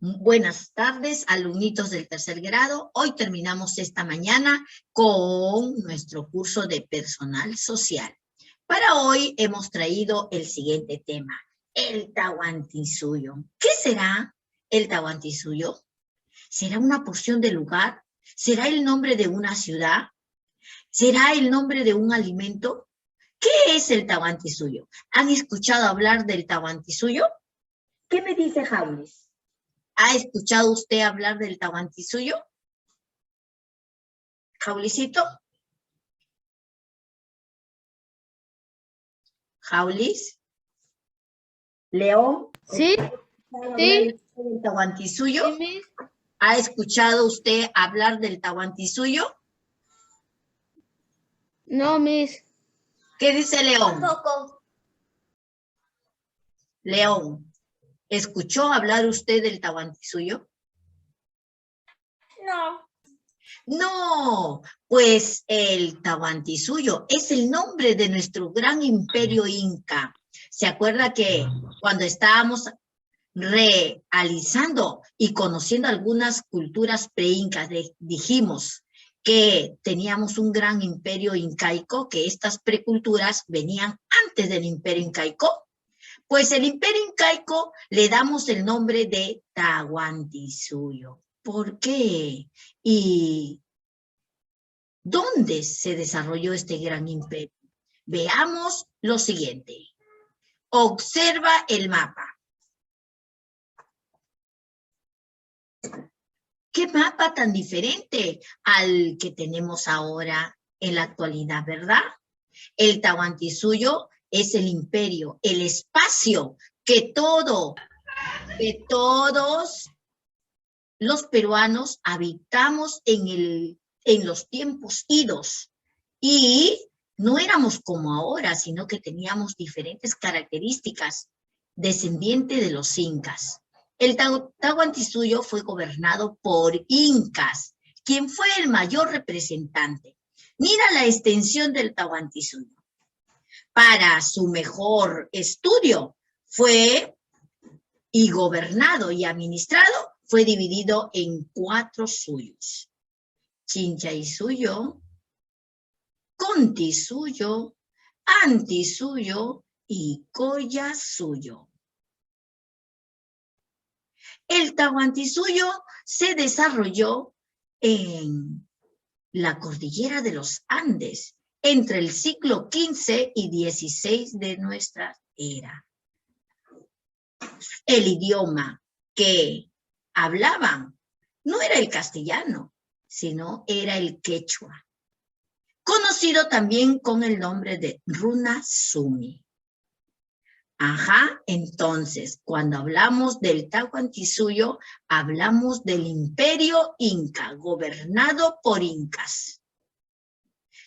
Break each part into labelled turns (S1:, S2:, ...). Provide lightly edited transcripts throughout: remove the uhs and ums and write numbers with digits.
S1: Buenas tardes, alumnitos del tercer grado. Hoy terminamos esta mañana con nuestro curso de personal social. Para hoy hemos traído el siguiente tema, el Tahuantinsuyo. ¿Qué será el Tahuantinsuyo? ¿Será una porción de lugar? ¿Será el nombre de una ciudad? ¿Será el nombre de un alimento? ¿Qué es el Tahuantinsuyo? ¿Han escuchado hablar del Tahuantinsuyo? ¿Qué me dice Jaulis? ¿Ha escuchado usted hablar del Tahuantinsuyo? ¿Jaulicito? ¿Jaulis? ¿León?
S2: Sí.
S1: ¿Del Tahuantinsuyo?
S2: Sí,
S1: ¿Ha escuchado usted hablar del Tahuantinsuyo?
S2: no, Miss.
S1: ¿Qué dice León?
S2: Tampoco.
S1: León, ¿escuchó hablar usted del Tahuantinsuyo?
S2: No.
S1: No, pues el Tahuantinsuyo es el nombre de nuestro gran imperio inca. ¿Se acuerda que cuando estábamos realizando y conociendo algunas culturas pre-incas, dijimos que teníamos un gran imperio incaico, que estas preculturas venían antes del imperio incaico? Pues el imperio incaico le damos el nombre de Tahuantinsuyo. ¿Por qué? ¿Y dónde se desarrolló este gran imperio? Veamos lo siguiente. Observa el mapa. ¿Qué mapa tan diferente al que tenemos ahora en la actualidad, verdad? El Tahuantinsuyo es el imperio, el espacio que todos los peruanos habitamos en los tiempos idos. Y no éramos como ahora, sino que teníamos diferentes características, descendiente de los incas. El Tahuantinsuyo fue gobernado por incas, quien fue el mayor representante. Mira la extensión del Tahuantinsuyo. Para su mejor estudio fue y gobernado y administrado, fue dividido en 4 suyos. Chinchaysuyo, Contisuyo, Antisuyo y Collasuyo. El Tahuantinsuyo se desarrolló en la cordillera de los Andes entre el siglo XV y XVI de nuestra era. El idioma que hablaban no era el castellano, sino era el quechua, conocido también con el nombre de Runa Sumi. Ajá, entonces, cuando hablamos del Tahuantinsuyo, hablamos del imperio inca, gobernado por incas.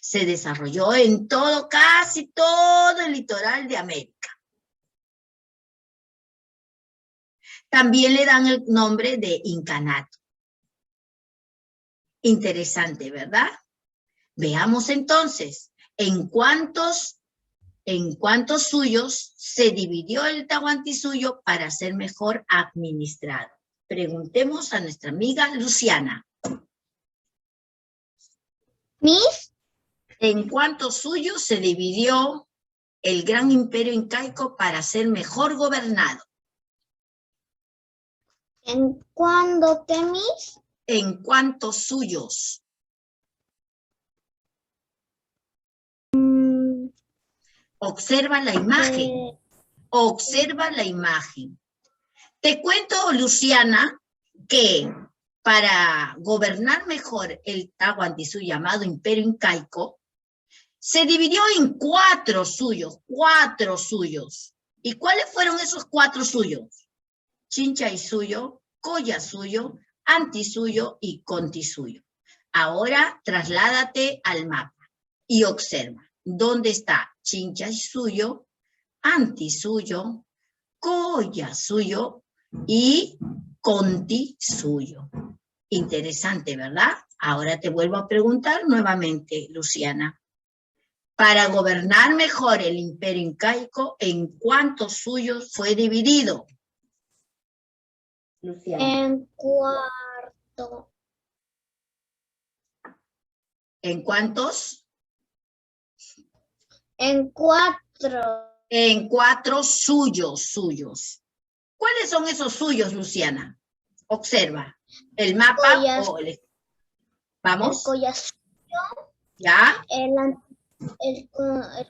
S1: Se desarrolló en casi todo el litoral de América. También le dan el nombre de incanato. Interesante, ¿verdad? Veamos entonces, ¿en cuántos suyos se dividió el Tahuantinsuyo para ser mejor administrado? Preguntemos a nuestra amiga Luciana.
S2: Miss.
S1: ¿En cuántos suyos se dividió el gran imperio incaico para ser mejor gobernado?
S2: ¿En cuándo qué, Miss?
S1: ¿En cuántos suyos? Observa la imagen. Observa la imagen. Te cuento, Luciana, que para gobernar mejor el Tahuantinsuyo llamado Imperio Incaico, se dividió en 4 suyos, 4 suyos. ¿Y cuáles fueron esos 4 suyos? Chinchaysuyo, Collasuyo, Antisuyo y Contisuyo. Ahora trasládate al mapa y observa dónde está Chinchaysuyo, Antisuyo, Collasuyo y Contisuyo. Interesante, ¿verdad? Ahora te vuelvo a preguntar nuevamente, Luciana. Para gobernar mejor el imperio incaico, ¿en cuántos suyos fue dividido? Luciana?
S2: En cuarto.
S1: ¿En cuántos?
S2: En 4.
S1: En 4 suyos. ¿Cuáles son esos suyos, Luciana? Observa. El mapa o el...
S2: El
S1: Vamos,
S2: Collasuyo,
S1: ¿ya?
S2: el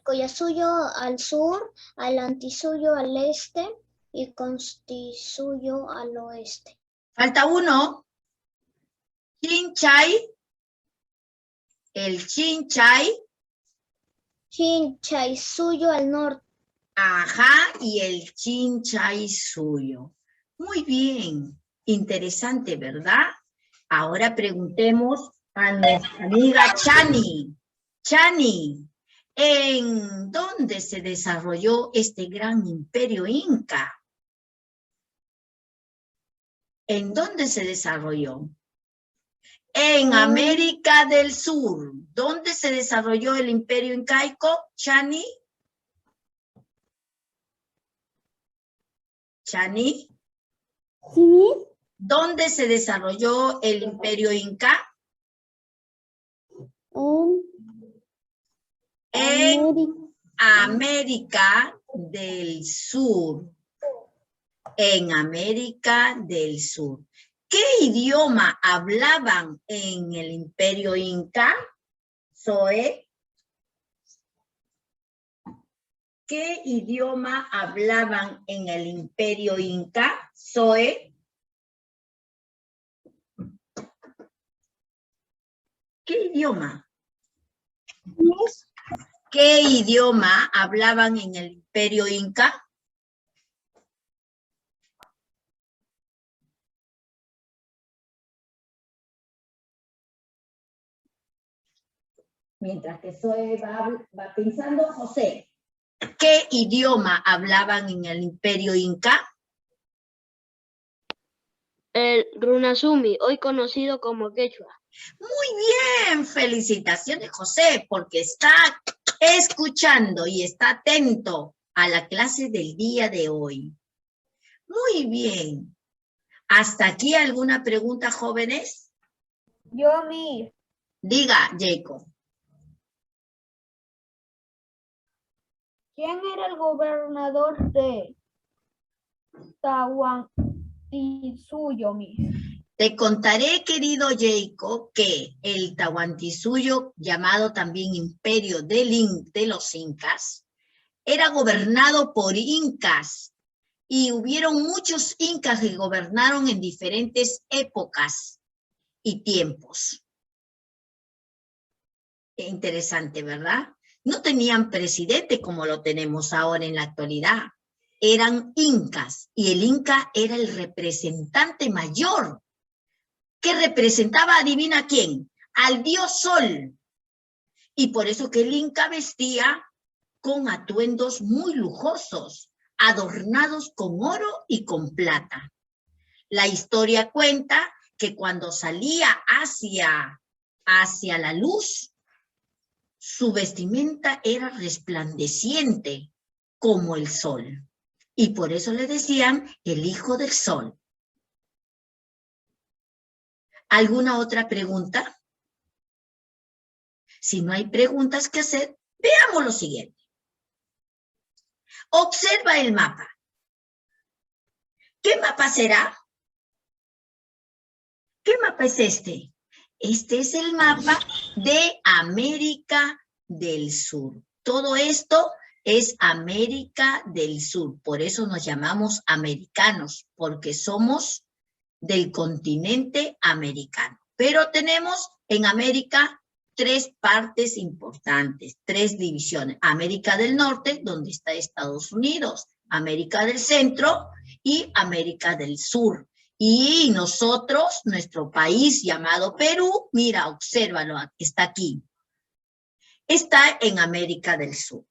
S2: Collasuyo al sur, al Antisuyo al este y Constituyo al oeste.
S1: Falta uno. Chinchay. El Chinchay.
S2: Chinchaysuyo al norte.
S1: Ajá, y el Chinchay suyo. Muy bien. Interesante, ¿verdad? Ahora preguntemos a nuestra amiga Chani. Chani, ¿en dónde se desarrolló este gran imperio inca? ¿En dónde se desarrolló? En América del Sur. ¿Dónde se desarrolló el imperio incaico, Chani? Chani.
S2: ¿Sí?
S1: ¿Dónde se desarrolló el imperio inca? En América del Sur. En América del Sur. ¿Qué idioma hablaban en el imperio inca, Zoe? ¿Qué idioma hablaban en el imperio inca, Zoe? ¿Qué idioma? ¿Qué idioma hablaban en el imperio inca? Mientras que Zoe va pensando, José, ¿qué idioma hablaban en el imperio inca?
S2: El Runasumi, hoy conocido como quechua.
S1: Muy bien, felicitaciones, José, porque está escuchando y está atento a la clase del día de hoy. Muy bien. ¿Hasta aquí alguna pregunta, jóvenes?
S2: Yo, mi.
S1: Diga, Jacob.
S2: ¿Quién era el gobernador de Tahuantinsuyo, mi?
S1: Te contaré, querido Jacob, que el Tahuantinsuyo, llamado también Imperio de los Incas, era gobernado por incas y hubieron muchos incas que gobernaron en diferentes épocas y tiempos. Interesante, ¿verdad? No tenían presidente como lo tenemos ahora en la actualidad. Eran incas y el inca era el representante mayor que representaba, adivina quién, al dios Sol. Y por eso que el inca vestía con atuendos muy lujosos, adornados con oro y con plata. La historia cuenta que cuando salía hacia la luz, su vestimenta era resplandeciente como el sol. Y por eso le decían el hijo del sol. ¿Alguna otra pregunta? Si no hay preguntas que hacer, veamos lo siguiente. Observa el mapa. ¿Qué mapa será? ¿Qué mapa es este? Este es el mapa de América del Sur. Todo esto es América del Sur. Por eso nos llamamos americanos, porque somos del continente americano. Pero tenemos en América 3 partes importantes, 3 divisiones. América del Norte, donde está Estados Unidos, América del Centro y América del Sur. Y nosotros, nuestro país llamado Perú, mira, obsérvalo, está aquí. Está en América del Sur.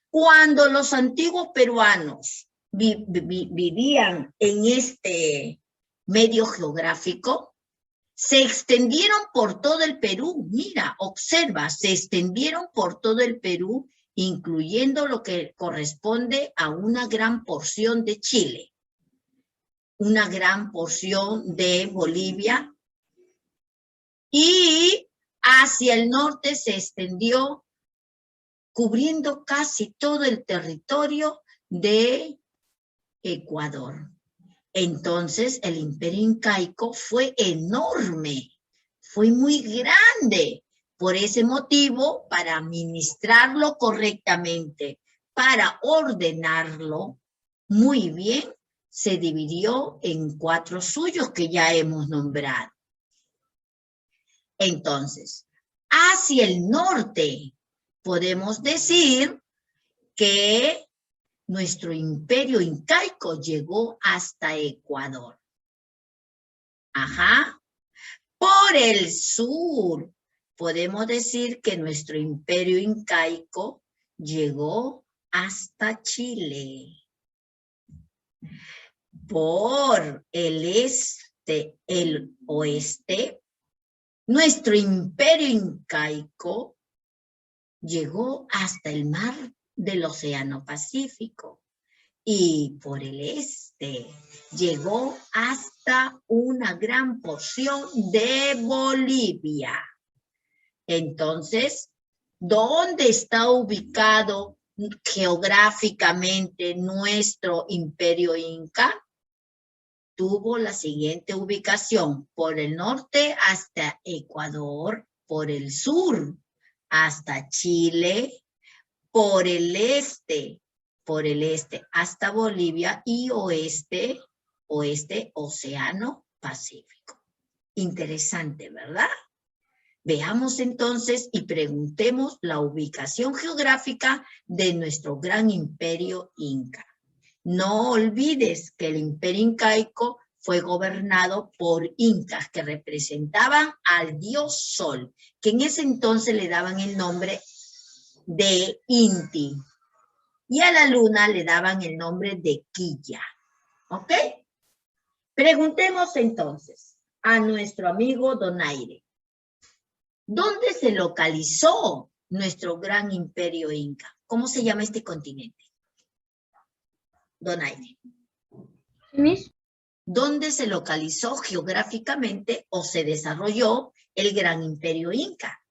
S1: Cuando los antiguos peruanos vivían en este medio geográfico, se extendieron por todo el Perú. Mira, observa, se extendieron por todo el Perú, incluyendo lo que corresponde a una gran porción de Chile. una gran porción de Bolivia y hacia el norte se extendió cubriendo casi todo el territorio de Ecuador. Entonces el imperio incaico fue enorme, fue muy grande. Por ese motivo, para administrarlo correctamente, para ordenarlo muy bien, se dividió en 4 suyos que ya hemos nombrado. Entonces, hacia el norte, podemos decir que nuestro imperio incaico llegó hasta Ecuador. Ajá. Por el sur, podemos decir que nuestro imperio incaico llegó hasta Chile. Por el este, el oeste, nuestro imperio incaico llegó hasta el mar del Océano Pacífico. Y por el este llegó hasta una gran porción de Bolivia. Entonces, ¿dónde está ubicado geográficamente nuestro imperio inca? Tuvo la siguiente ubicación: por el norte hasta Ecuador, por el sur hasta Chile, por el este hasta Bolivia y oeste, Océano Pacífico. Interesante, ¿verdad? Veamos entonces y preguntemos la ubicación geográfica de nuestro gran imperio inca. No olvides que el imperio incaico fue gobernado por incas que representaban al dios Sol, que en ese entonces le daban el nombre de Inti. Y a la luna le daban el nombre de Quilla. ¿Ok? Preguntemos entonces a nuestro amigo Donaire. ¿Dónde se localizó nuestro gran imperio inca? ¿Cómo se llama este continente? Donaire. ¿Dónde se localizó geográficamente o se desarrolló el gran imperio inca?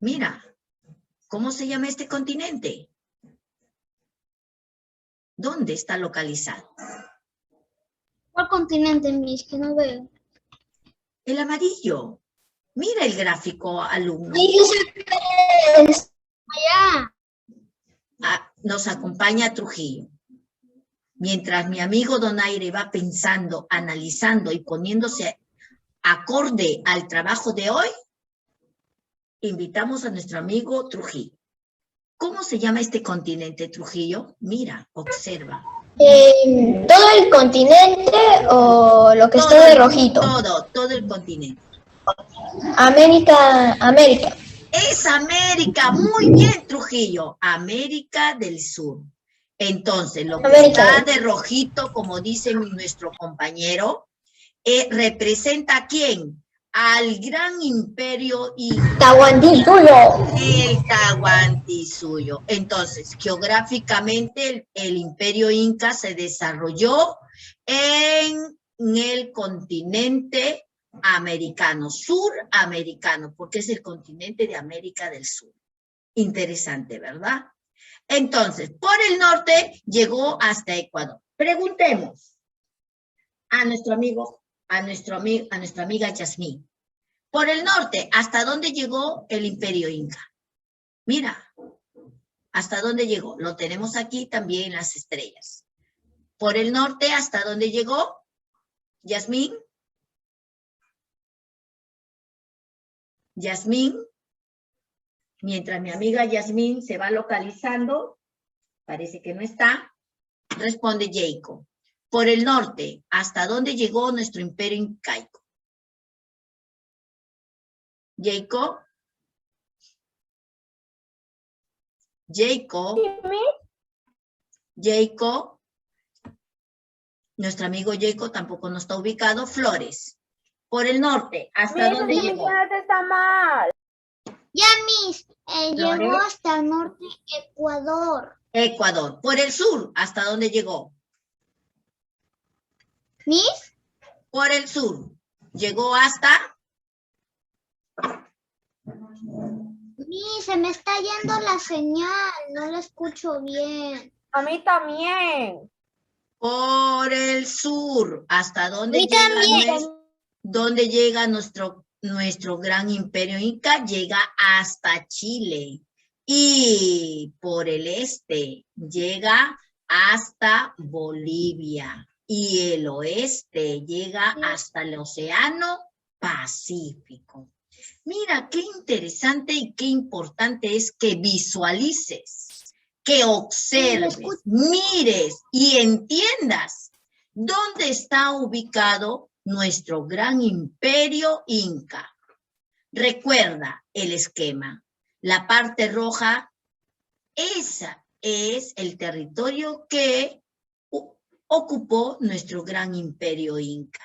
S1: Mira, ¿cómo se llama este continente? ¿Dónde está localizado?
S2: ¿Cuál continente, Miss? Que no veo.
S1: El amarillo. Mira el gráfico, alumno.
S2: Allá.
S1: Nos acompaña Trujillo. Mientras mi amigo Donaire va pensando, analizando y poniéndose acorde al trabajo de hoy, invitamos a nuestro amigo Trujillo. ¿Cómo se llama este continente, Trujillo? Mira, observa.
S3: ¿Todo el continente o lo que está de rojito?
S1: Todo el continente.
S3: América.
S1: Es América, muy bien, Trujillo. América del Sur. Entonces, lo que está de rojito, como dice nuestro compañero, representa ¿a quién? Al gran imperio inca.
S3: Tahuantinsuyo.
S1: El Tahuantinsuyo. Entonces, geográficamente el imperio inca se desarrolló en el continente americano, suramericano, porque es el continente de América del Sur. Interesante, ¿verdad? Entonces, por el norte llegó hasta Ecuador. Preguntemos a nuestra amiga Yasmín. Por el norte, ¿hasta dónde llegó el imperio inca? Mira, ¿hasta dónde llegó? Lo tenemos aquí también en las estrellas. Por el norte, ¿hasta dónde llegó? Yasmín. Yasmín. Mientras mi amiga Yasmín se va localizando, parece que no está, responde Jacob. Por el norte, ¿hasta dónde llegó nuestro imperio incaico? Jacob. Nuestro amigo Jacob tampoco no está ubicado. Flores. Por el norte, ¿hasta dónde llegó?
S3: Está mal.
S2: Ya, Miss, llegó hasta el norte Ecuador.
S1: Ecuador. Por el sur, ¿hasta dónde llegó?
S3: Miss,
S1: Por el sur. Llegó hasta...
S3: Miss, se me está yendo la señal, no la escucho bien.
S4: A mí también.
S1: Por el sur. ¿Hasta dónde
S3: mí
S1: llega,
S3: también.
S1: dónde llega nuestro gran imperio inca? Llega hasta Chile. Y por el este llega hasta Bolivia. Y el oeste llega hasta el Océano Pacífico. Mira, qué interesante y qué importante es que visualices, que observes, mires y entiendas dónde está ubicado nuestro gran imperio inca. Recuerda el esquema. La parte roja, esa es el territorio que ocupó nuestro gran imperio inca.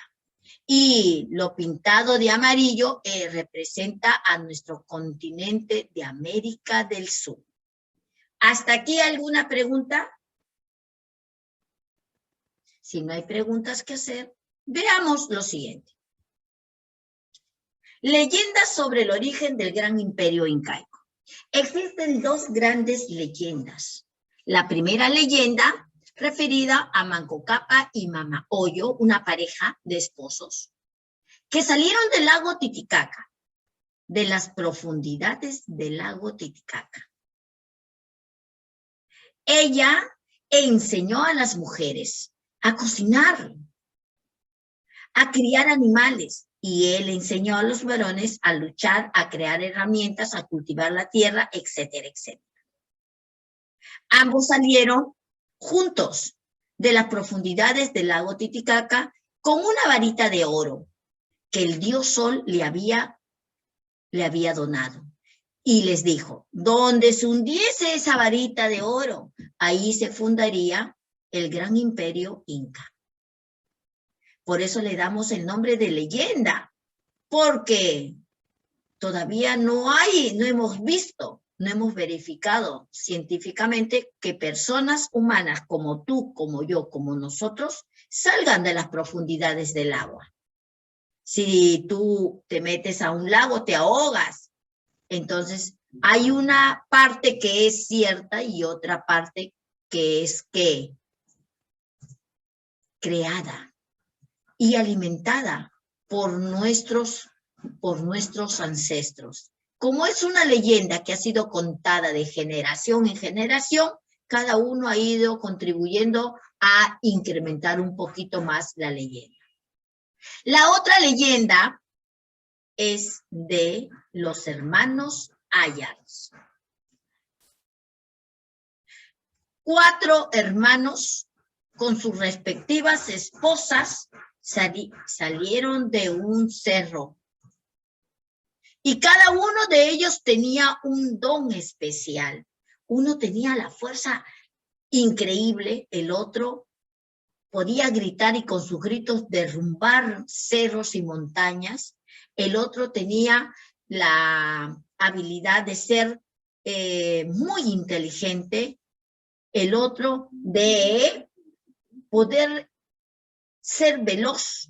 S1: Y lo pintado de amarillo representa a nuestro continente de América del Sur. ¿Hasta aquí alguna pregunta? Si no hay preguntas que hacer, veamos lo siguiente. Leyendas sobre el origen del gran imperio incaico. Existen dos grandes leyendas. La primera leyenda, referida a Manco Cápac y Mama Oyo, una pareja de esposos, que salieron del lago Titicaca, de las profundidades del lago Titicaca. Ella enseñó a las mujeres a cocinar, a criar animales, y él enseñó a los varones a luchar, a crear herramientas, a cultivar la tierra, etcétera, etcétera. Ambos salieron juntos de las profundidades del lago Titicaca con una varita de oro que el dios Sol le había donado. Y les dijo, donde se hundiese esa varita de oro, ahí se fundaría el gran imperio inca. Por eso le damos el nombre de leyenda, porque todavía no hemos visto, no hemos verificado científicamente que personas humanas como tú, como yo, como nosotros, salgan de las profundidades del agua. Si tú te metes a un lago, te ahogas. Entonces, hay una parte que es cierta y otra parte que es creada y alimentada por nuestros ancestros. Como es una leyenda que ha sido contada de generación en generación, cada uno ha ido contribuyendo a incrementar un poquito más la leyenda. La otra leyenda es de los hermanos Ayars. 4 hermanos con sus respectivas esposas salieron de un cerro. Y cada uno de ellos tenía un don especial. Uno tenía la fuerza increíble, el otro podía gritar y con sus gritos derrumbar cerros y montañas. El otro tenía la habilidad de ser muy inteligente. El otro de poder ser veloz.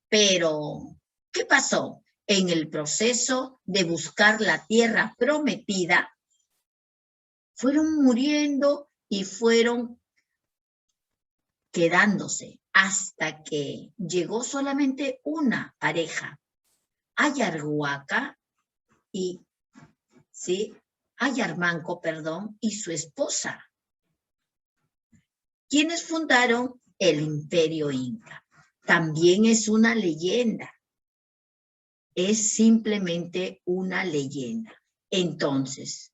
S1: Pero, ¿qué pasó? En el proceso de buscar la tierra prometida, fueron muriendo y fueron quedándose hasta que llegó solamente una pareja, Ayarhuaca y, ¿sí? Ayarmanco, perdón, y su esposa, quienes fundaron el imperio inca. También es una leyenda. Es simplemente una leyenda. Entonces,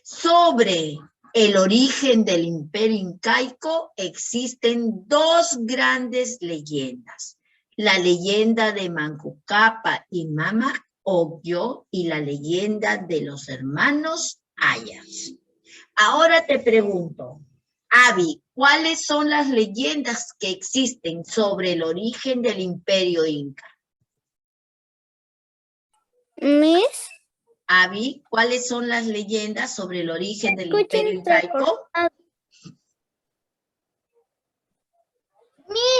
S1: sobre el origen del imperio incaico existen 2 grandes leyendas. La leyenda de Manco Cápac y Mama Oyo y la leyenda de los hermanos Ayars. Ahora te pregunto, Abby, ¿cuáles son las leyendas que existen sobre el origen del imperio inca?
S2: Miss,
S1: Abby, ¿cuáles son las leyendas sobre el origen del Imperio Incaico?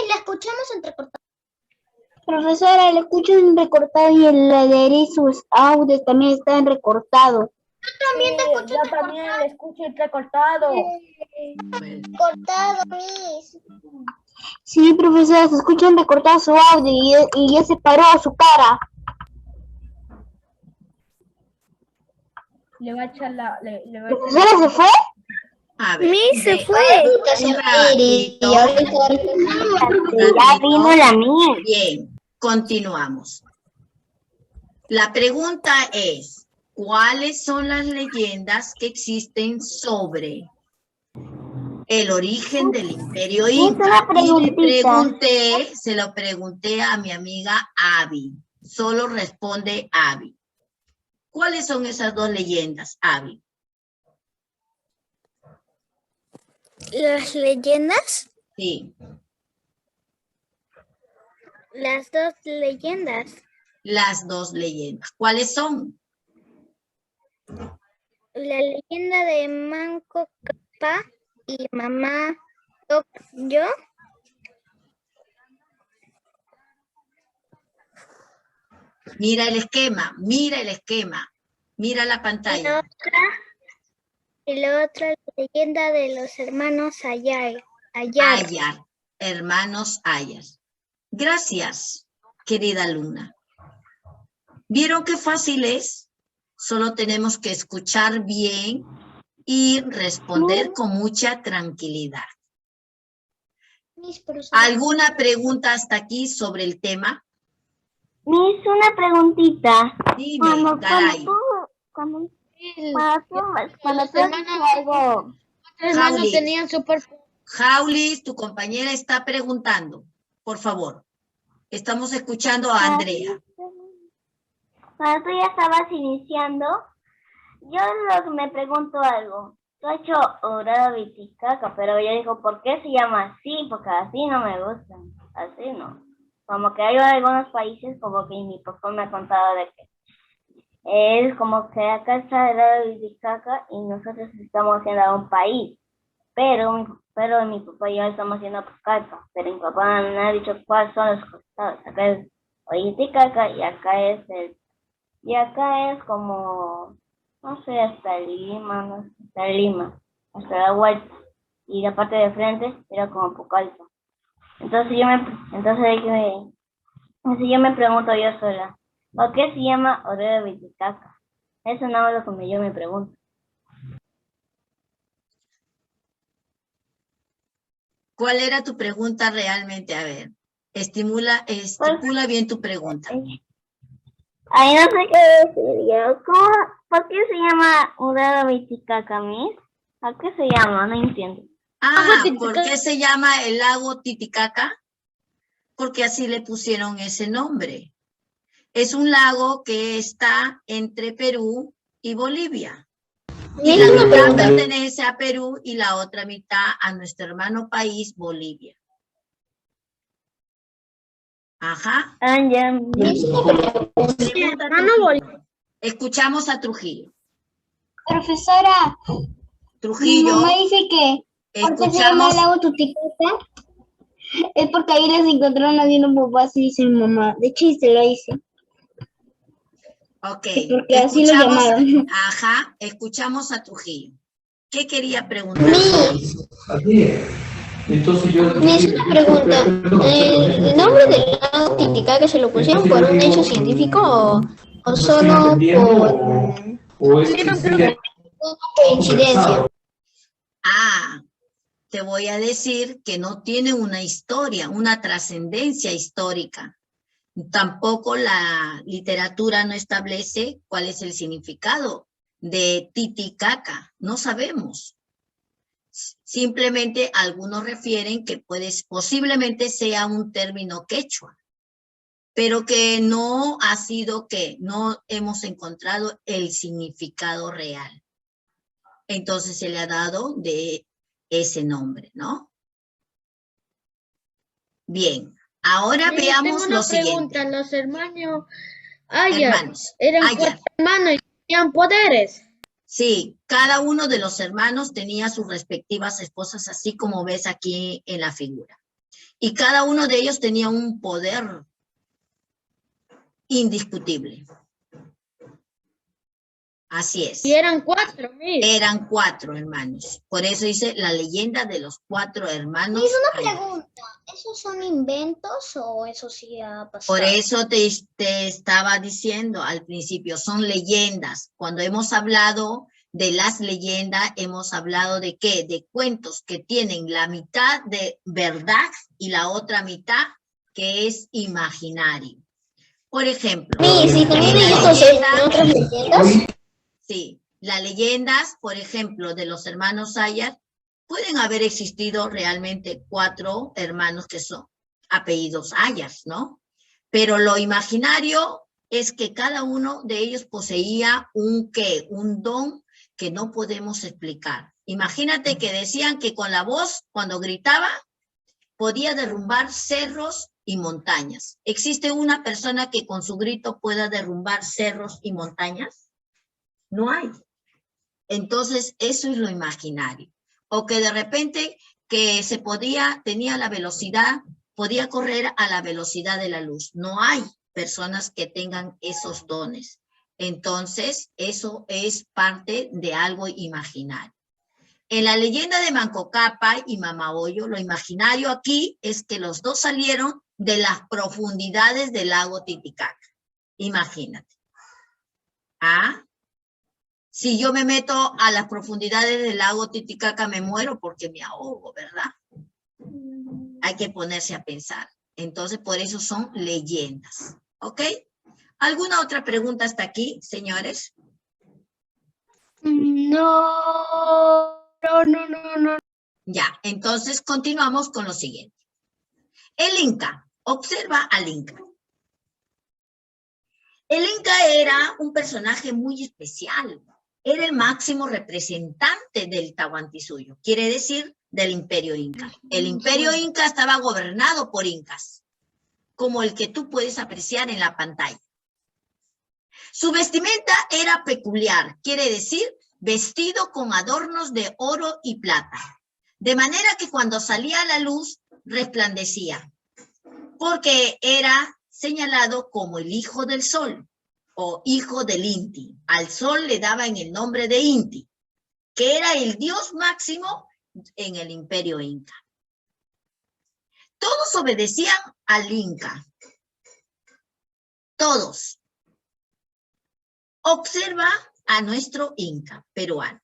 S3: La escuchamos entrecortada.
S5: Profesora, le escucho en recortado y el de sus audios también están recortados.
S3: También te escucho
S4: Yo también le escucho entrecortado.
S3: cortado, Miss.
S5: Sí, profesora, se escuchan recortados su audio y ya se paró su cara.
S4: Le va a echar la...
S5: ¿Profesora se fue?
S1: A ver,
S2: se fue.
S1: un ratito.
S5: Ya vino la mía.
S1: Bien, continuamos. La pregunta es, ¿cuáles son las leyendas que existen sobre el origen del Imperio Inca? Y se lo pregunté a mi amiga Abby. Solo responde Abby. ¿Cuáles son esas dos leyendas, Abby?
S2: ¿Las leyendas?
S1: Sí,
S2: Las dos leyendas.
S1: las dos leyendas. ¿Cuáles son?
S2: La leyenda de Manco Cápac y Mamá Tokyo.
S1: Mira el esquema, mira la pantalla.
S2: Y la otra leyenda de los hermanos Ayar.
S1: Ayar, hermanos Ayar. Gracias, querida alumna. ¿Vieron qué fácil es? Solo tenemos que escuchar bien y responder con mucha tranquilidad. ¿Alguna pregunta hasta aquí sobre el tema?
S5: Miss, una preguntita.
S1: Dime, Dalai.
S5: Cuando tú haces algo...
S2: Hermanos tenían super...
S1: Jaulis, tu compañera está preguntando. Por favor. Estamos escuchando a Andrea.
S5: Cuando tú ya estabas iniciando, yo me pregunto algo. Tú has hecho Dorado Viticaca, pero yo digo, ¿por qué se llama así? Porque así no me gusta. Así no. Como que hay algunos países, como que mi papá me ha contado de que es como que acá está Dorado Viticaca y nosotros estamos haciendo un país. Pero mi papá y yo estamos haciendo Pucaca, pero mi papá me ha dicho cuáles son los costados. Acá es Olliticaca y acá es como, no sé, hasta Lima, no sé, hasta Lima, hasta la vuelta. Y la parte de frente era como Pucallpa. Entonces yo me pregunto yo sola, ¿por qué se llama Orero Viticaca? Eso no es lo que yo me pregunto.
S1: ¿Cuál era tu pregunta realmente? A ver, estipula bien tu pregunta.
S5: Ay, no sé qué decir yo. ¿Por qué se llama Orero Viticaca, Miss? ¿A qué se llama? No entiendo.
S1: ¿Por qué se llama el lago Titicaca? Porque así le pusieron ese nombre. Es un lago que está entre Perú y Bolivia. Y la mitad pertenece a Perú y la otra mitad a nuestro hermano país, Bolivia. Ajá. Escuchamos a Trujillo.
S5: Profesora,
S1: Trujillo.
S5: mi mamá dice que ¿por qué se llama el lago Titicaca? Es porque ahí les encontraron haciendo bobadas, así dice mi mamá. De chiste lo dice.
S1: Ok.
S5: Porque así lo llamaron.
S1: Ajá, escuchamos a Trujillo. ¿Qué quería preguntar?
S6: Miss, una pregunta. ¿El nombre del lago Titicaca se lo pusieron por un hecho científico o solo por coincidencia?
S1: Te voy a decir que no tiene una historia, una trascendencia histórica. Tampoco la literatura no establece cuál es el significado de Titicaca. No sabemos. Simplemente algunos refieren que posiblemente sea un término quechua, pero que no ha sido no hemos encontrado el significado real. Entonces se le ha dado de ese nombre, ¿no? Bien, ahora veamos lo siguiente.
S2: Los hermanos
S1: Hermanos,
S2: eran
S1: Ayar.
S2: cuatro hermanos y
S4: tenían poderes.
S1: Sí, cada uno de los hermanos tenía sus respectivas esposas, así como ves aquí en la figura. Y cada uno de ellos tenía un poder indiscutible. Así es.
S4: Y eran 4, Miss.
S1: Eran 4 hermanos. Por eso dice la leyenda de los 4 hermanos.
S3: Miss, una pregunta. ¿Esos son inventos o eso sí ha pasado?
S1: Por eso te estaba diciendo al principio, son leyendas. Cuando hemos hablado de las leyendas, hemos hablado de ¿qué? De cuentos que tienen la mitad de verdad y la otra mitad que es imaginario. Por ejemplo,
S6: Sí, también hay otras leyendas.
S1: Sí, las leyendas, por ejemplo, de los hermanos Sayas, pueden haber existido realmente 4 hermanos que son apellidos Ayas, ¿no? Pero lo imaginario es que cada uno de ellos poseía un ¿qué? Un don que no podemos explicar. Imagínate que decían que con la voz, cuando gritaba, podía derrumbar cerros y montañas. ¿Existe una persona que con su grito pueda derrumbar cerros y montañas? No hay. Entonces, eso es lo imaginario. O que de repente que tenía la velocidad, podía correr a la velocidad de la luz. No hay personas que tengan esos dones. Entonces, eso es parte de algo imaginario. En la leyenda de Manco Cápac y Mamahoyo, lo imaginario aquí es que los dos salieron de las profundidades del lago Titicaca. Imagínate. ¿Ah? Si yo me meto a las profundidades del lago Titicaca, me muero porque me ahogo, ¿verdad? Hay que ponerse a pensar. Entonces, por eso son leyendas. ¿Ok? ¿Alguna otra pregunta hasta aquí, señores?
S2: No.
S1: Ya, entonces continuamos con lo siguiente. El Inca. Observa al Inca. El Inca era un personaje muy especial. Era el máximo representante del Tahuantinsuyo, quiere decir del Imperio Inca. El Imperio Inca estaba gobernado por incas, como el que tú puedes apreciar en la pantalla. Su vestimenta era peculiar, quiere decir vestido con adornos de oro y plata, de manera que cuando salía a la luz resplandecía, porque era señalado como el hijo del sol, o hijo del Inti. Al sol le daban el nombre de Inti, que era el dios máximo en el Imperio Inca. Todos obedecían al Inca. Todos. Observa a nuestro Inca peruano.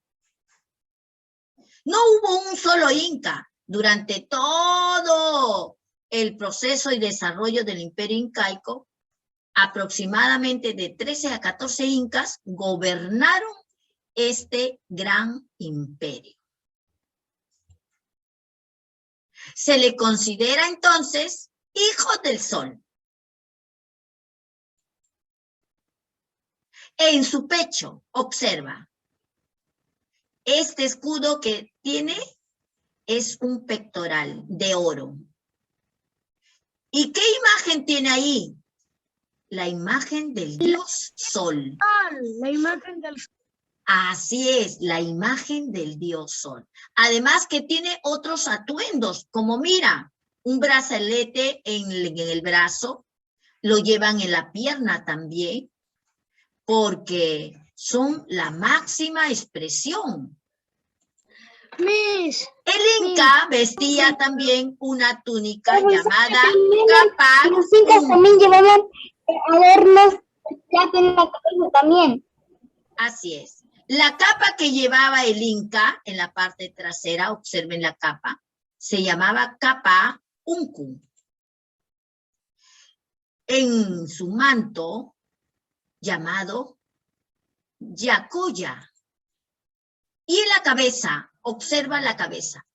S1: No hubo un solo Inca durante todo el proceso y desarrollo del Imperio Incaico. Aproximadamente de 13 a 14 incas gobernaron este gran imperio. Se le considera entonces hijo del sol. En su pecho, observa, este escudo que tiene es un pectoral de oro. ¿Y qué imagen tiene ahí? La imagen del dios sol.
S4: La imagen del sol.
S1: Así es, la imagen del dios sol. Además que tiene otros atuendos, como mira, un brazalete en el brazo, lo llevan en la pierna también, porque son la máxima expresión.
S4: Miss.
S1: El Inca vestía también una túnica llamada capa.
S5: Los incas también llevaban adornos en la cabeza también.
S1: Así es. La capa que llevaba el Inca en la parte trasera, observen la capa, se llamaba capa uncu. En su manto, llamado yacoya. Y en la cabeza, observa la cabeza.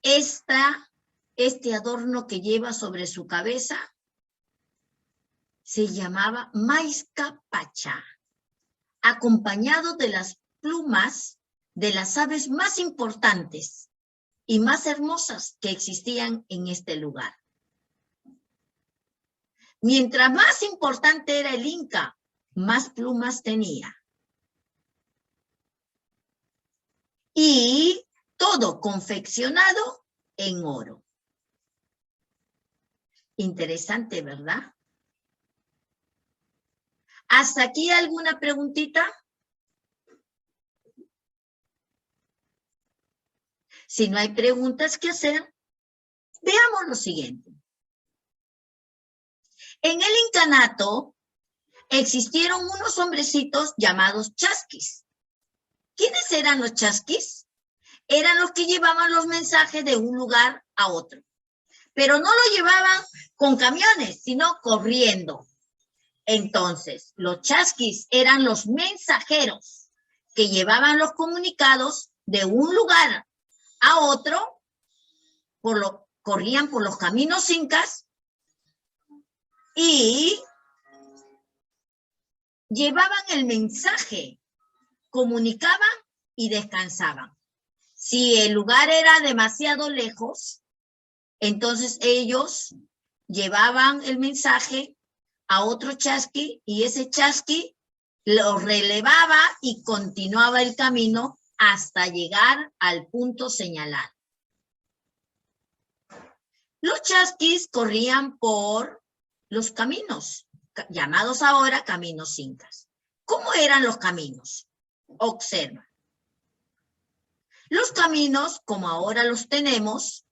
S1: Este adorno que lleva sobre su cabeza se llamaba maizcapacha, acompañado de las plumas de las aves más importantes y más hermosas que existían en este lugar. Mientras más importante era el Inca, más plumas tenía. Y todo confeccionado en oro. Interesante, ¿verdad? ¿Hasta aquí alguna preguntita? Si no hay preguntas que hacer, veamos lo siguiente. En el incanato existieron unos hombrecitos llamados chasquis. ¿Quiénes eran los chasquis? Eran los que llevaban los mensajes de un lugar a otro. Pero no lo llevaban con camiones, sino corriendo. Entonces, los chasquis eran los mensajeros que llevaban los comunicados de un lugar a otro, corrían por los caminos incas y llevaban el mensaje, comunicaban y descansaban. Si el lugar era demasiado lejos, entonces ellos llevaban el mensaje a otro chasqui y ese chasqui lo relevaba y continuaba el camino hasta llegar al punto señalado. Los chasquis corrían por los caminos, llamados ahora caminos incas. ¿Cómo eran los caminos? Observa. Los caminos, como ahora los tenemos,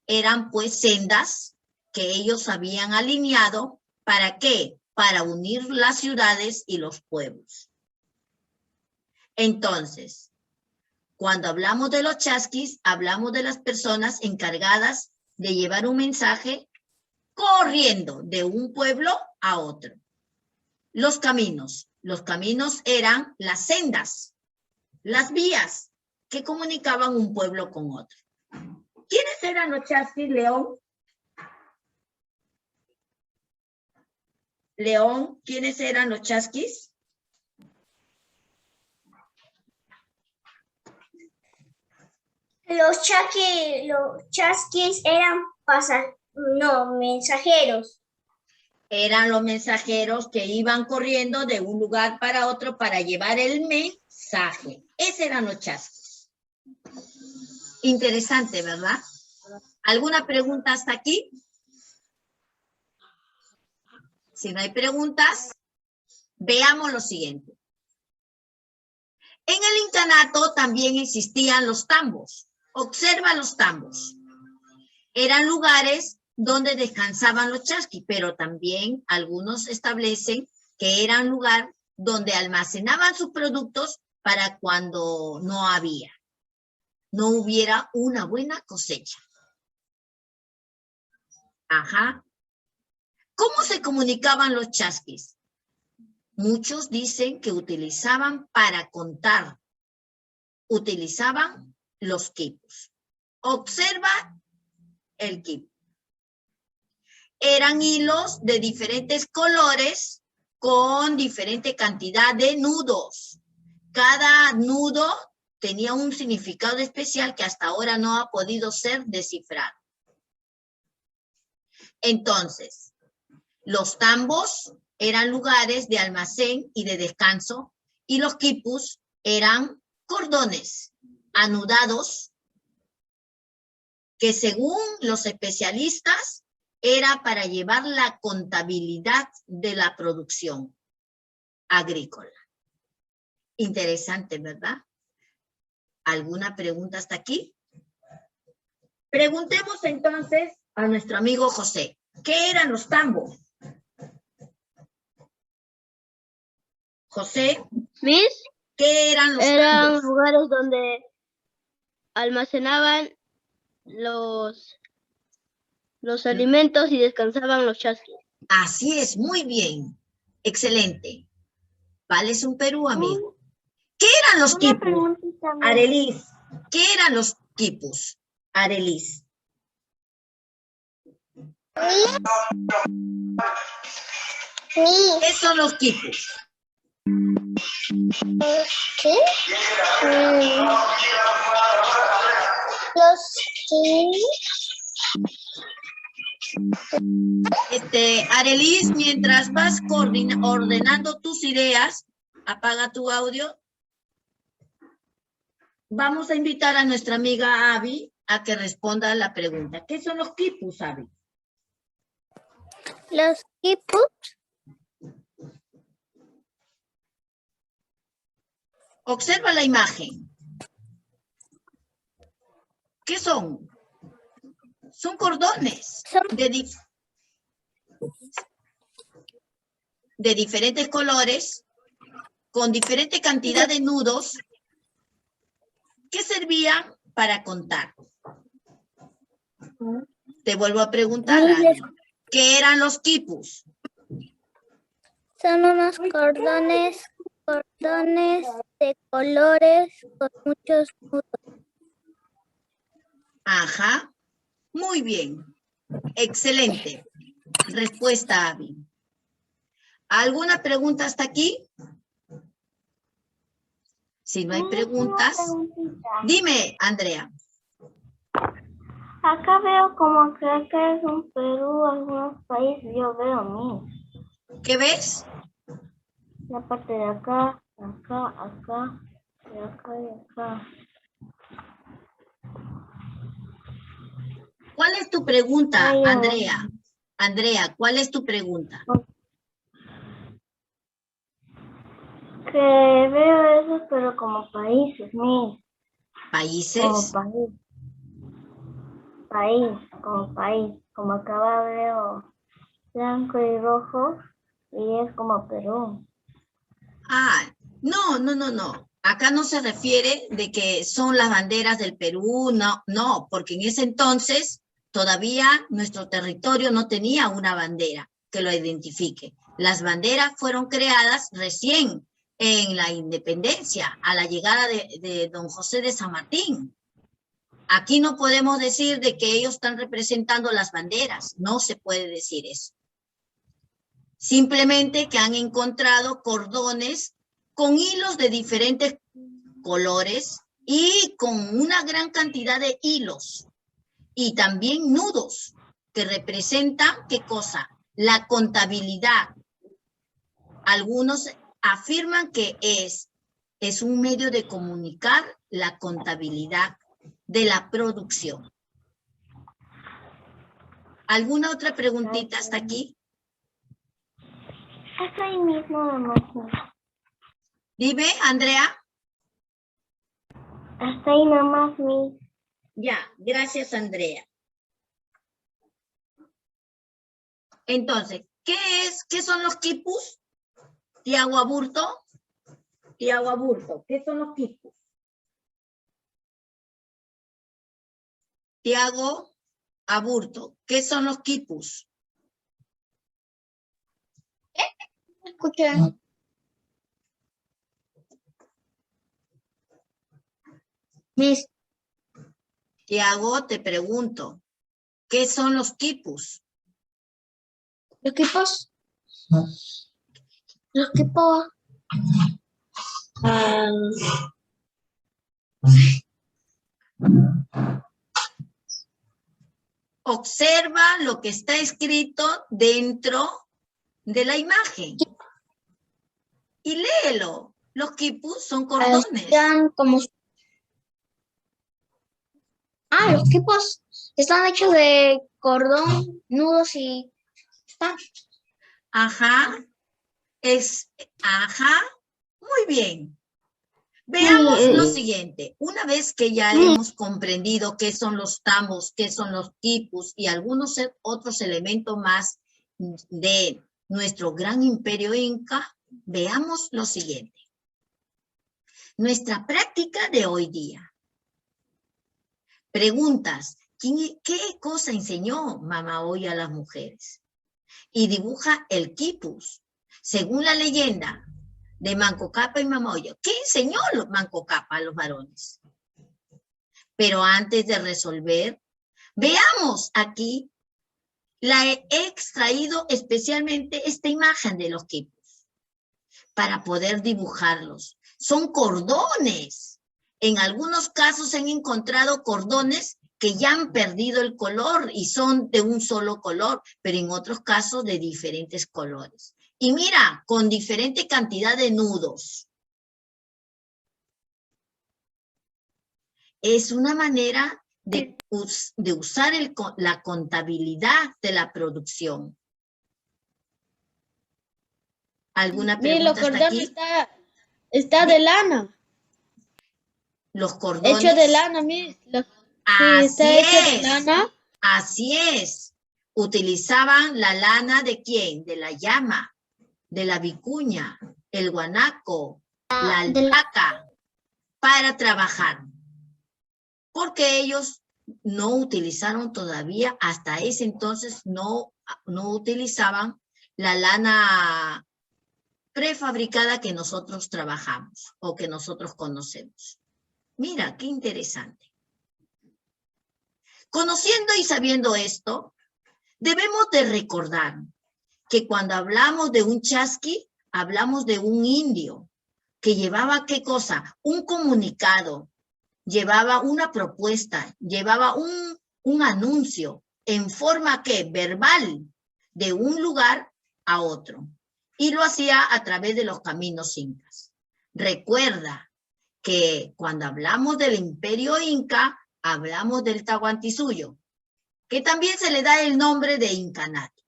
S1: eran pues sendas que ellos habían alineado. ¿Para qué? Para unir las ciudades y los pueblos. Entonces, cuando hablamos de los chasquis, hablamos de las personas encargadas de llevar un mensaje corriendo de un pueblo a otro. Los caminos eran las sendas, las vías que comunicaban un pueblo con otro. ¿Quiénes eran los chasquis, León? León, ¿quiénes eran los chasquis?
S2: Los chasquis eran mensajeros.
S1: Eran los mensajeros que iban corriendo de un lugar para otro para llevar el mensaje. Esos eran los chasquis. Interesante, ¿verdad? ¿Alguna pregunta hasta aquí? Si no hay preguntas, veamos lo siguiente. En el incanato también existían los tambos. Observa los tambos. Eran lugares donde descansaban los chasquis, pero también algunos establecen que eran lugar donde almacenaban sus productos para cuando no hubiera una buena cosecha. Ajá. ¿Cómo se comunicaban los chasquis? Muchos dicen que utilizaban para contar. Utilizaban los quipus. Observa el quipu. Eran hilos de diferentes colores con diferente cantidad de nudos. Cada nudo tenía un significado especial que hasta ahora no ha podido ser descifrado. Entonces, los tambos eran lugares de almacén y de descanso y los quipus eran cordones anudados que según los especialistas era para llevar la contabilidad de la producción agrícola. Interesante, ¿verdad? ¿Alguna pregunta hasta aquí? Preguntemos entonces a nuestro amigo José, ¿qué eran los tambos? José,
S4: Miss,
S1: ¿qué eran los
S4: eran
S1: tambos?
S4: lugares donde almacenaban los alimentos y descansaban los chasquis.
S1: Así es, muy bien. Excelente. Vales un Perú, amigo. ¿Qué eran los quipus? Arelis, ¿qué eran los quipus? Arelis. ¿Qué son los quipus?
S2: ¿Qué? Los
S1: Arelis, mientras vas ordenando tus ideas, apaga tu audio. Vamos a invitar a nuestra amiga Abby a que responda a la pregunta. ¿Qué son los quipus, Abby?
S2: Los quipus
S1: Observa la imagen. ¿Qué son? Son cordones de diferentes colores, con diferente cantidad de nudos, que servían para contar. Te vuelvo a preguntar, Abby, ¿qué eran los quipus?
S2: son unos cordones de colores con muchos nudos.
S1: Ajá, muy bien. Excelente. Respuesta, Abby. ¿Alguna pregunta hasta aquí? Si no hay preguntas, dime, Andrea.
S5: Acá veo como que acá es un Perú, algunos países, yo veo mí.
S1: ¿Qué ves?
S5: La parte de acá, acá, y acá y acá.
S1: ¿Cuál es tu pregunta,
S5: Ay,
S1: Andrea? Andrea, ¿cuál es tu pregunta?
S5: Que veo eso, pero como países, mí.
S1: ¿Países?
S5: Como país. Como acá veo blanco y rojo, y es como Perú.
S1: Ah, no. Acá no se refiere de que son las banderas del Perú, no, porque en ese entonces todavía nuestro territorio no tenía una bandera que lo identifique. Las banderas fueron creadas recién en la independencia, a la llegada de don José de San Martín. Aquí no podemos decir de que ellos están representando las banderas, no se puede decir eso. Simplemente que han encontrado cordones con hilos de diferentes colores y con una gran cantidad de hilos. Y también nudos que representan, ¿qué cosa? La contabilidad. Algunos afirman que es un medio de comunicar la contabilidad de la producción. ¿Alguna otra preguntita hasta aquí?
S5: Hasta ahí mismo, mamá.
S1: Dime, Andrea.
S5: Hasta ahí nomás, mi.
S1: Ya, gracias, Andrea. Entonces, ¿qué son los quipus? Tiago Aburto, ¿qué son los quipus? Tiago Aburto, ¿qué son los quipus?
S6: Escuché. Mis
S1: Tiago, te pregunto, ¿qué son los quipus?
S6: equipos. Los equipos.
S1: Observa lo que está escrito dentro de la imagen. Y léelo. Los quipus son cordones.
S6: Como... los equipos están hechos de cordón, nudos y...
S1: Ajá. Muy bien. Veamos lo siguiente. Una vez que ya hemos comprendido qué son los tambos, qué son los quipus y algunos otros elementos más de nuestro gran imperio inca, veamos lo siguiente. Nuestra práctica de hoy día. Preguntas. ¿Qué cosa enseñó Mama Oya a las mujeres? Y dibuja el quipus. Según la leyenda de Manco Cápac y Mama Oya, ¿qué enseñó Manco Cápac a los varones? Pero antes de resolver, veamos aquí, he extraído especialmente esta imagen de los quipus para poder dibujarlos. Son cordones. En algunos casos se han encontrado cordones que ya han perdido el color y son de un solo color, pero en otros casos de diferentes colores. Y mira, con diferente cantidad de nudos. Es una manera de usar la contabilidad de la producción. ¿Alguna pregunta
S7: los
S1: hasta aquí?
S7: cordones está de lana.
S1: Los cordones.
S7: Hecho de lana, Miss.
S1: Así
S7: está hecho de
S1: es.
S7: lana.
S1: Así es. Utilizaban la lana ¿de quién? De la llama, de la vicuña, el guanaco, la alpaca, para trabajar. Porque ellos no utilizaron todavía, hasta ese entonces no utilizaban la lana prefabricada que nosotros trabajamos o que nosotros conocemos. Mira, qué interesante. Conociendo y sabiendo esto, debemos de recordar que cuando hablamos de un chasqui, hablamos de un indio que llevaba ¿qué cosa? Un comunicado, llevaba una propuesta, llevaba un anuncio en forma que verbal de un lugar a otro. Y lo hacía a través de los caminos incas. Recuerda que cuando hablamos del imperio inca, hablamos del Tahuantinsuyo, que también se le da el nombre de Incanato.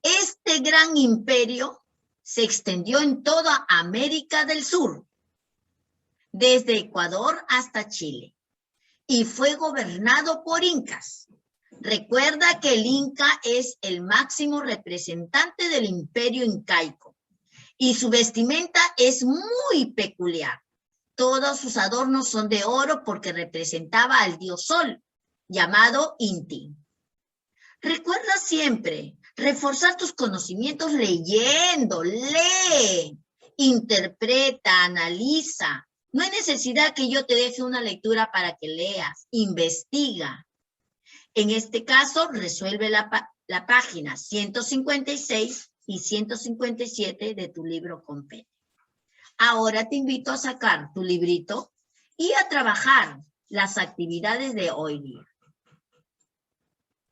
S1: Este gran imperio se extendió en toda América del Sur, desde Ecuador hasta Chile, y fue gobernado por incas. Recuerda que el inca es el máximo representante del imperio incaico, y su vestimenta es muy peculiar. Todos sus adornos son de oro porque representaba al dios Sol, llamado Inti. Recuerda siempre reforzar tus conocimientos leyendo, lee, interpreta, analiza. No hay necesidad que yo te deje una lectura para que leas, investiga. En este caso, resuelve la página 156 y 157 de tu libro Compete. Ahora te invito a sacar tu librito y a trabajar las actividades de hoy día.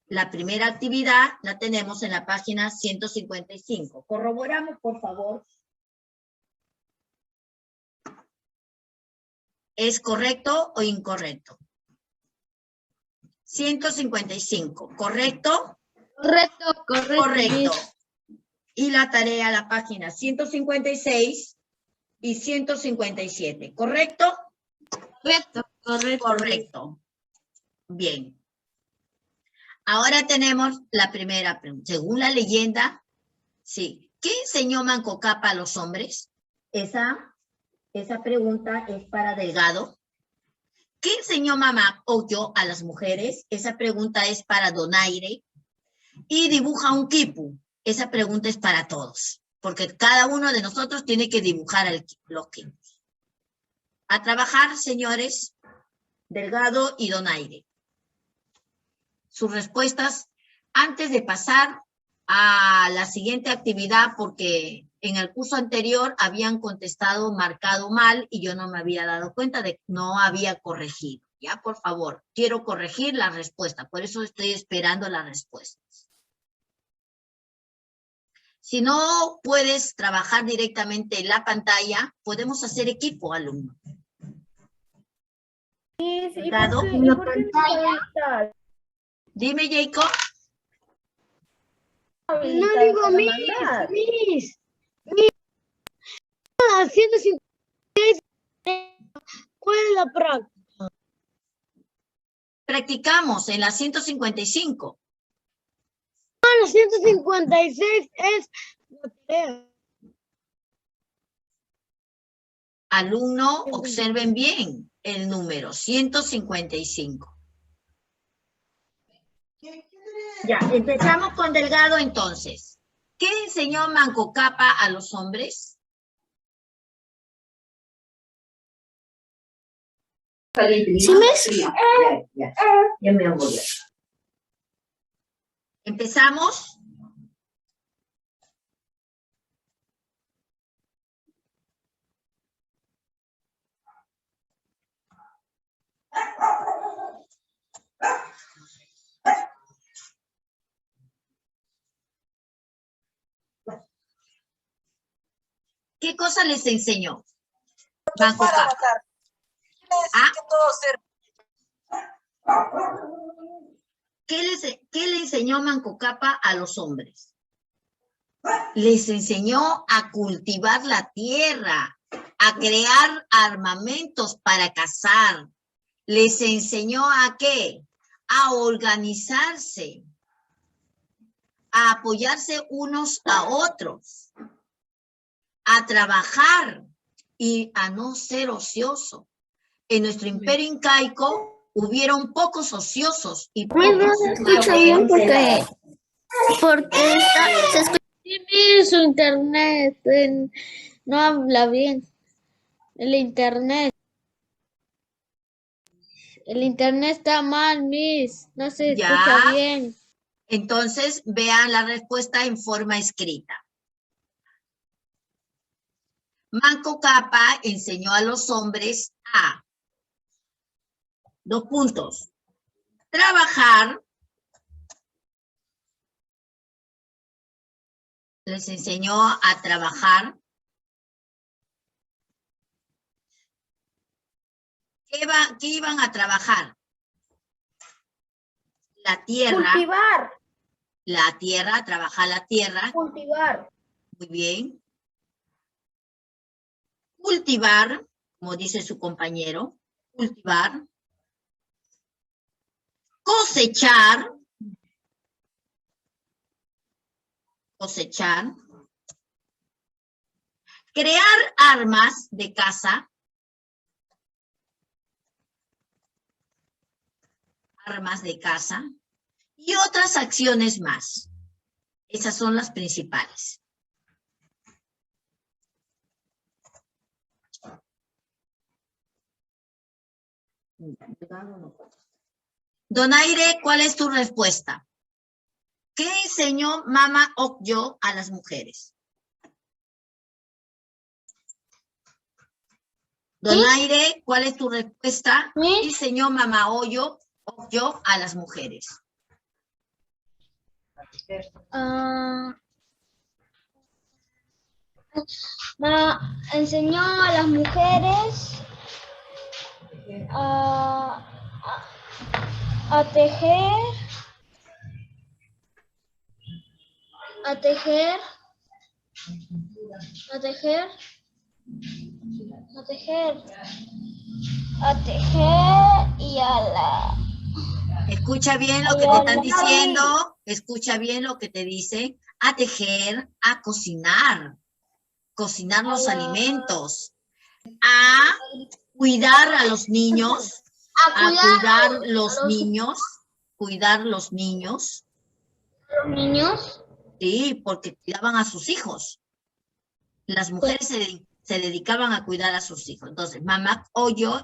S1: La primera actividad la tenemos en la página 155. Corroboramos, por favor. ¿Es correcto o incorrecto? 155, ¿correcto?
S7: Correcto.
S1: Correcto. Y la tarea, la página 156 y 157, ¿correcto? Correcto. Bien. Ahora tenemos la primera pregunta. Según la leyenda, sí. ¿Qué enseñó Manco Cápac a los hombres? Esa pregunta es para Delgado. ¿Qué enseñó Mamá Oyo a las mujeres? Esa pregunta es para Donaire. Y dibuja un quipu. Esa pregunta es para todos, porque cada uno de nosotros tiene que dibujar los quipus. A trabajar, señores, Delgado y Donaire. Sus respuestas antes de pasar a la siguiente actividad, porque en el curso anterior habían contestado marcado mal y yo no me había dado cuenta de que no había corregido. Ya, por favor, quiero corregir la respuesta, por eso estoy esperando las respuestas. Si no puedes trabajar directamente en la pantalla, podemos hacer equipo, alumno. Delgado.
S3: ¿En la pantalla?
S1: Dime, Jacob.
S7: No digo Miss. 156. ¿Cuál es la práctica?
S1: Practicamos en la 155.
S7: La 156 es la tarea.
S1: Alumno, observen bien el número 155. Ya, empezamos con Delgado entonces. ¿Qué enseñó Manco Cápac a los hombres?
S6: ¿Sí ves?
S1: Ya me voy. ¿Empezamos? ¿Qué cosa les enseñó? Manco Cápac. ¿Ah? ¿Qué le enseñó Manco Cápac a los hombres? Les enseñó a cultivar la tierra, a crear armamentos para cazar. Les enseñó a ¿qué? A organizarse, a apoyarse unos a otros, a trabajar y a no ser ocioso. En nuestro imperio incaico hubieron pocos ociosos y pocos.
S6: No se escucha bien porque se escucha.
S7: Sí, su internet no habla bien. El internet está mal, Miss. No se escucha bien.
S1: Entonces, vean la respuesta en forma escrita. Manco Cápac enseñó a los hombres a, 2 puntos, trabajar. Les enseñó a trabajar. ¿Qué iban a trabajar? La tierra.
S2: Cultivar.
S1: La tierra, trabajar la tierra.
S2: Cultivar.
S1: Muy bien. Cultivar, como dice su compañero, cultivar. Cosechar. Cosechar. Crear armas de caza. Armas de caza. Y otras acciones más. Esas son las principales. Donaire, ¿cuál es tu respuesta? ¿Qué enseñó Mama Okyo a las mujeres? Donaire, ¿cuál es tu respuesta? ¿Qué enseñó Mama Okyo a las mujeres?
S2: Enseñó a las mujeres a tejer, y a la...
S1: Escucha bien lo que te están diciendo, escucha bien lo que te dice, a tejer, a cocinar los alimentos, a cuidar a los niños, cuidar los niños.
S2: ¿Los niños?
S1: Sí, porque cuidaban a sus hijos. Las mujeres se dedicaban a cuidar a sus hijos. Entonces, Mama Okyo